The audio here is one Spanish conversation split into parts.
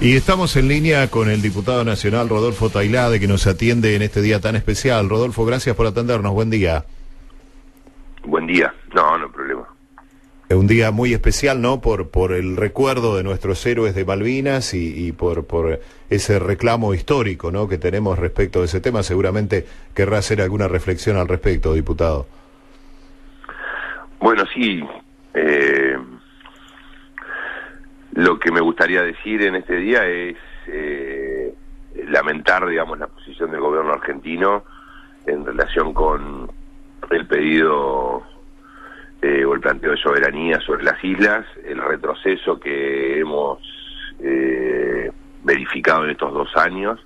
Y estamos en línea con el diputado nacional Rodolfo Tailade, que nos atiende en este día tan especial. Rodolfo, gracias por atendernos. Buen día. Buen día. No hay problema. Un día muy especial, ¿no? Por el recuerdo de nuestros héroes de Malvinas y por ese reclamo histórico, ¿no?, que tenemos respecto de ese tema. Seguramente querrá hacer alguna reflexión al respecto, diputado. Bueno, sí. Lo que me gustaría decir en este día es lamentar, digamos, la posición del gobierno argentino en relación con el pedido o el planteo de soberanía sobre las islas, el retroceso que hemos verificado en estos 2 años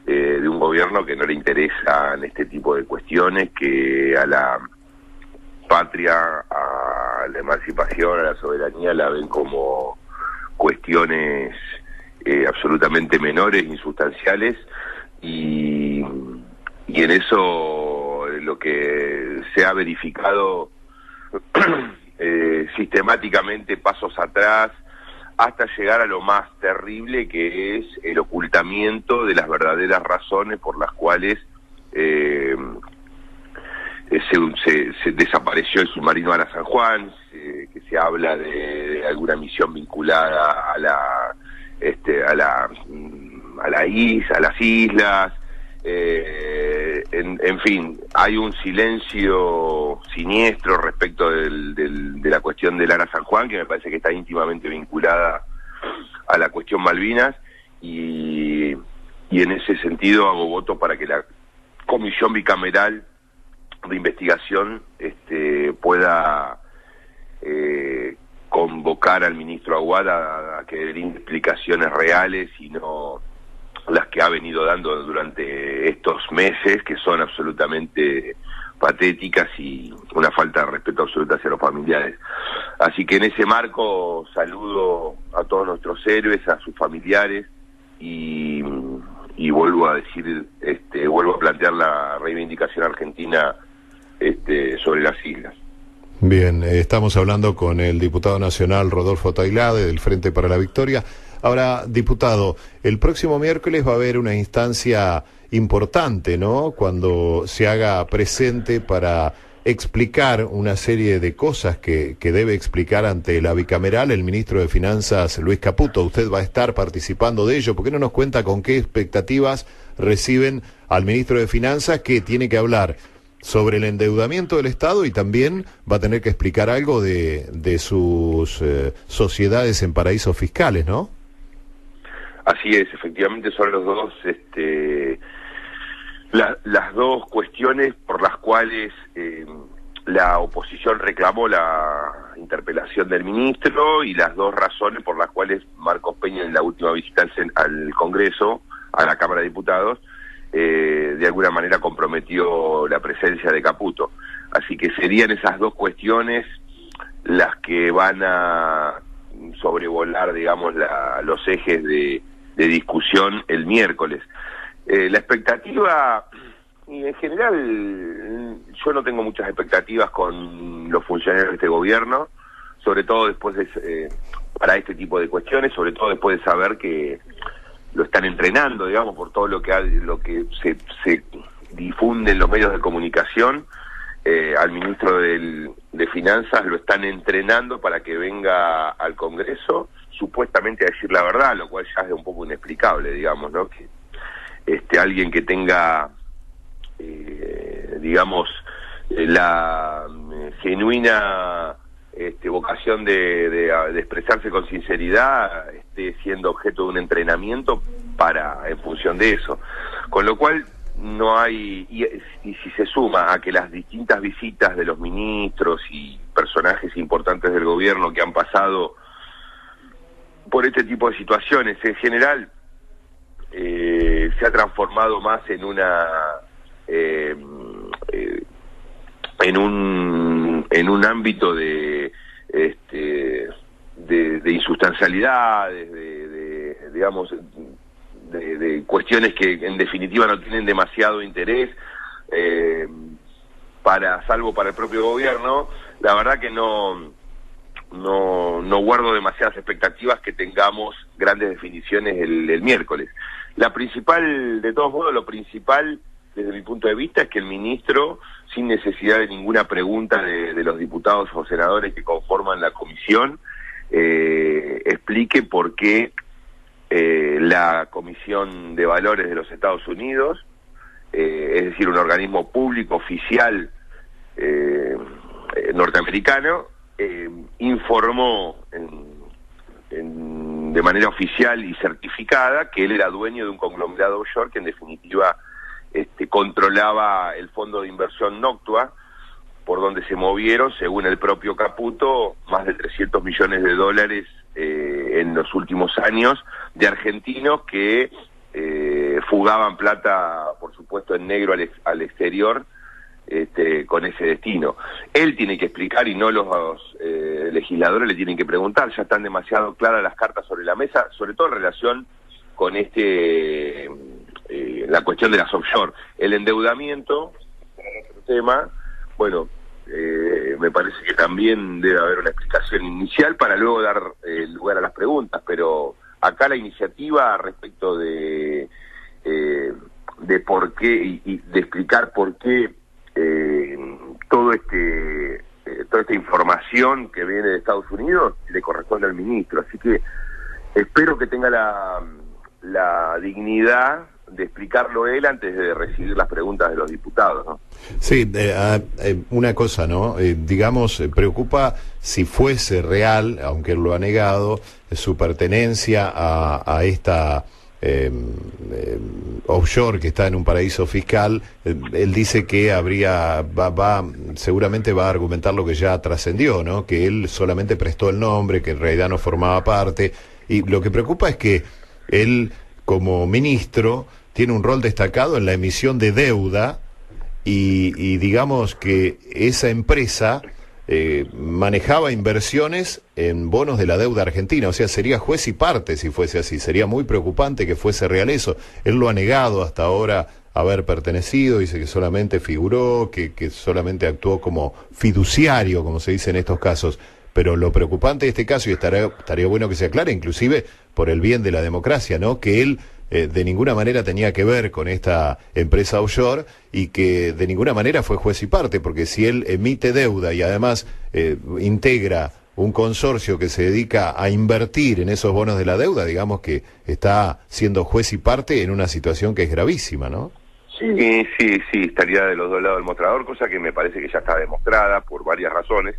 de un gobierno que no le interesan este tipo de cuestiones, que a la patria, a la emancipación, a la soberanía la ven como cuestiones absolutamente menores, insustanciales, y en eso lo que se ha verificado sistemáticamente pasos atrás hasta llegar a lo más terrible, que es el ocultamiento de las verdaderas razones por las cuales se desapareció el submarino Ara San Juan, que se habla de alguna misión vinculada a las islas, en fin, hay un silencio siniestro respecto de la cuestión del Ara San Juan, que me parece que está íntimamente vinculada a la cuestión Malvinas, y en ese sentido hago voto para que la comisión bicameral de investigación pueda convocar al ministro Aguad a que dé explicaciones reales y no las que ha venido dando durante estos meses, que son absolutamente patéticas y una falta de respeto absoluta hacia los familiares. Así que en ese marco saludo a todos nuestros héroes, a sus familiares, y vuelvo a decir, vuelvo a plantear la reivindicación argentina sobre las islas. Bien, estamos hablando con el diputado nacional Rodolfo Tailade del Frente para la Victoria. Ahora, diputado, el próximo miércoles va a haber una instancia importante, ¿no?, cuando se haga presente para explicar una serie de cosas que debe explicar ante la bicameral el ministro de Finanzas, Luis Caputo. Usted va a estar participando de ello. ¿Por qué no nos cuenta con qué expectativas reciben al ministro de Finanzas, que tiene que hablar sobre el endeudamiento del Estado y también va a tener que explicar algo de sus sociedades en paraísos fiscales, ¿no? Así es, efectivamente son los dos, las dos cuestiones por las cuales la oposición reclamó la interpelación del ministro, y las dos razones por las cuales Marcos Peña, en la última visita al Congreso, a la Cámara de Diputados, de alguna manera comprometió la presencia de Caputo. Así que serían esas dos cuestiones las que van a sobrevolar, digamos, los ejes de discusión el miércoles. La expectativa, y en general yo no tengo muchas expectativas con los funcionarios de este gobierno, sobre todo después para este tipo de cuestiones, sobre todo después de saber que lo están entrenando, digamos, por todo lo que se difunde en los medios de comunicación. Al ministro de Finanzas lo están entrenando para que venga al Congreso supuestamente a decir la verdad, lo cual ya es un poco inexplicable, digamos, ¿no? Que alguien que tenga digamos la genuina vocación de expresarse con sinceridad, esté siendo objeto de un entrenamiento en función de eso. Con lo cual no hay, y si se suma a que las distintas visitas de los ministros y personajes importantes del gobierno que han pasado por este tipo de situaciones, en general se ha transformado más en un ámbito de insustancialidades, digamos, de cuestiones que en definitiva no tienen demasiado interés, salvo para el propio gobierno. La verdad que no no guardo demasiadas expectativas que tengamos grandes definiciones el miércoles. La principal, de todos modos, lo principal desde mi punto de vista es que el ministro, sin necesidad de ninguna pregunta de los diputados o senadores que conforman la comisión, explique por qué la Comisión de Valores de los Estados Unidos, es decir, un organismo público oficial norteamericano, informó de manera oficial y certificada que él era dueño de un conglomerado offshore que en definitiva controlaba el fondo de inversión Noctua, por donde se movieron, según el propio Caputo, más de 300 millones de dólares en los últimos años de argentinos que fugaban plata, por supuesto, en negro al exterior, con ese destino. Él tiene que explicar y no los legisladores le tienen que preguntar. Ya están demasiado claras las cartas sobre la mesa, sobre todo en relación con la cuestión de las offshore. El endeudamiento, otro tema, bueno, me parece que también debe haber una explicación inicial para luego dar lugar a las preguntas, pero acá la iniciativa respecto de por qué y de explicar por qué toda esta información que viene de Estados Unidos le corresponde al ministro, así que espero que tenga la dignidad de explicarlo él antes de recibir las preguntas de los diputados, ¿no? Sí, una cosa, ¿no? Digamos, preocupa si fuese real, aunque él lo ha negado, su pertenencia a esta offshore que está en un paraíso fiscal. Él dice que seguramente va a argumentar lo que ya trascendió, ¿no? Que él solamente prestó el nombre, que en realidad no formaba parte. Y lo que preocupa es que él, como ministro, tiene un rol destacado en la emisión de deuda y digamos que esa empresa manejaba inversiones en bonos de la deuda argentina, o sea, sería juez y parte si fuese así. Sería muy preocupante que fuese real eso. Él lo ha negado hasta ahora haber pertenecido, dice que solamente figuró, que solamente actuó como fiduciario, como se dice en estos casos. Pero lo preocupante de este caso, y estaría bueno que se aclare, inclusive por el bien de la democracia, ¿no? Que él de ninguna manera tenía que ver con esta empresa offshore y que de ninguna manera fue juez y parte, porque si él emite deuda y además integra un consorcio que se dedica a invertir en esos bonos de la deuda, digamos que está siendo juez y parte en una situación que es gravísima, ¿no? Sí, estaría de los dos lados del mostrador, cosa que me parece que ya está demostrada por varias razones.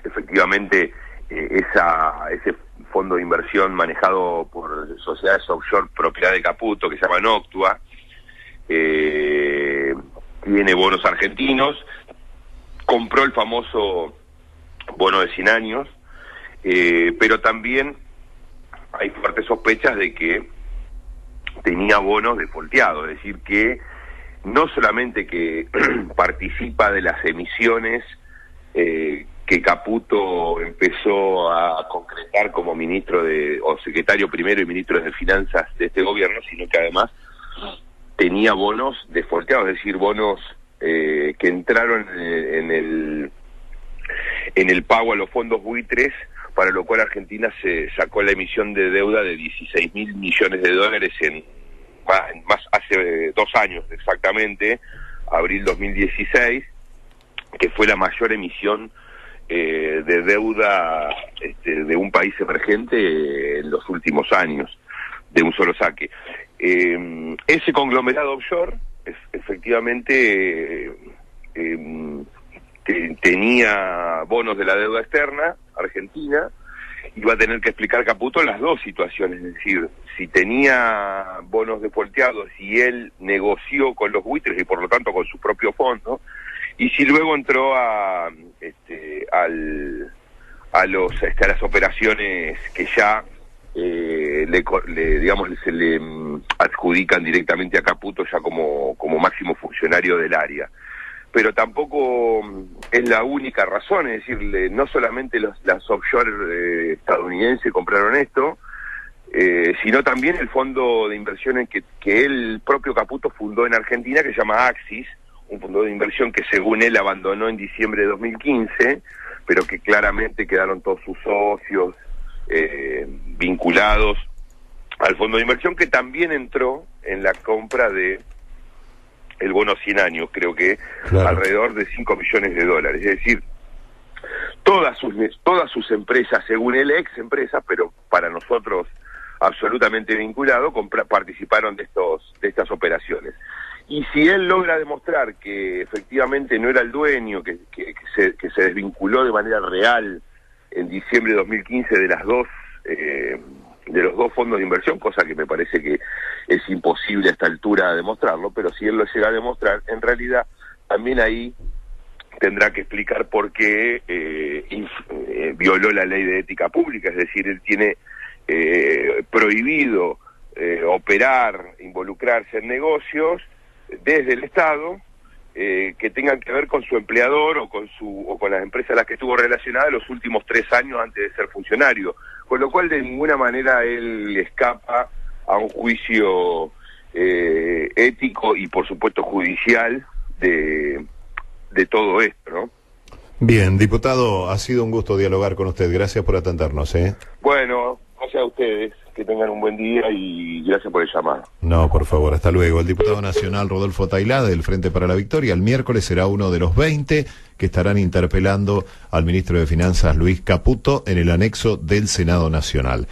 Efectivamente, ese fondo de inversión manejado por sociedades offshore propiedad de Caputo, que se llama Noctua, tiene bonos argentinos, compró el famoso bono de 100 años, pero también hay fuertes sospechas de que tenía bonos defaulteados, es decir, que no solamente que participa de las emisiones que Caputo empezó a concretar como ministro o secretario primero y ministro de Finanzas de este gobierno, sino que además tenía bonos defaulteados, es decir, bonos que entraron en el pago a los fondos buitres, para lo cual Argentina se sacó la emisión de deuda de 16.000 millones de dólares hace 2 años exactamente, abril 2016, que fue la mayor emisión de deuda de un país emergente en los últimos años, de un solo saque. Ese conglomerado offshore efectivamente tenía bonos de la deuda externa argentina, y va a tener que explicar Caputo las dos situaciones, es decir, si tenía bonos defaulteados y él negoció con los buitres y por lo tanto con su propio fondo, y si luego entró a las operaciones que ya se le adjudican directamente a Caputo ya como máximo funcionario del área. Pero tampoco es la única razón, es decir, no solamente las offshore estadounidenses compraron esto, sino también el fondo de inversiones que el propio Caputo fundó en Argentina, que se llama Axis, un fondo de inversión que según él abandonó en diciembre de 2015, pero que claramente quedaron todos sus socios vinculados al fondo de inversión, que también entró en la compra de el bono 100 años, creo que alrededor de $5 millones. Es decir, todas sus empresas, según él, ex empresas, pero para nosotros absolutamente vinculado, participaron de estas operaciones. Y si él logra demostrar que efectivamente no era el dueño, que se desvinculó de manera real en diciembre de 2015 de los dos fondos de inversión, cosa que me parece que es imposible a esta altura demostrarlo, pero si él lo llega a demostrar, en realidad también ahí tendrá que explicar por qué violó la ley de ética pública, es decir, él tiene prohibido operar, involucrarse en negocios desde el Estado que tengan que ver con su empleador o con las empresas a las que estuvo relacionada los últimos 3 años antes de ser funcionario, con lo cual de ninguna manera él escapa a un juicio ético y por supuesto judicial de todo esto, ¿no? Bien, diputado, ha sido un gusto dialogar con usted. Gracias por atendernos, ¿eh? Bueno, gracias a ustedes. Que tengan un buen día y gracias por el llamado. No, por favor, hasta luego. El diputado nacional Rodolfo Tailade, del Frente para la Victoria, el miércoles será uno de los 20 que estarán interpelando al ministro de Finanzas, Luis Caputo, en el anexo del Senado Nacional.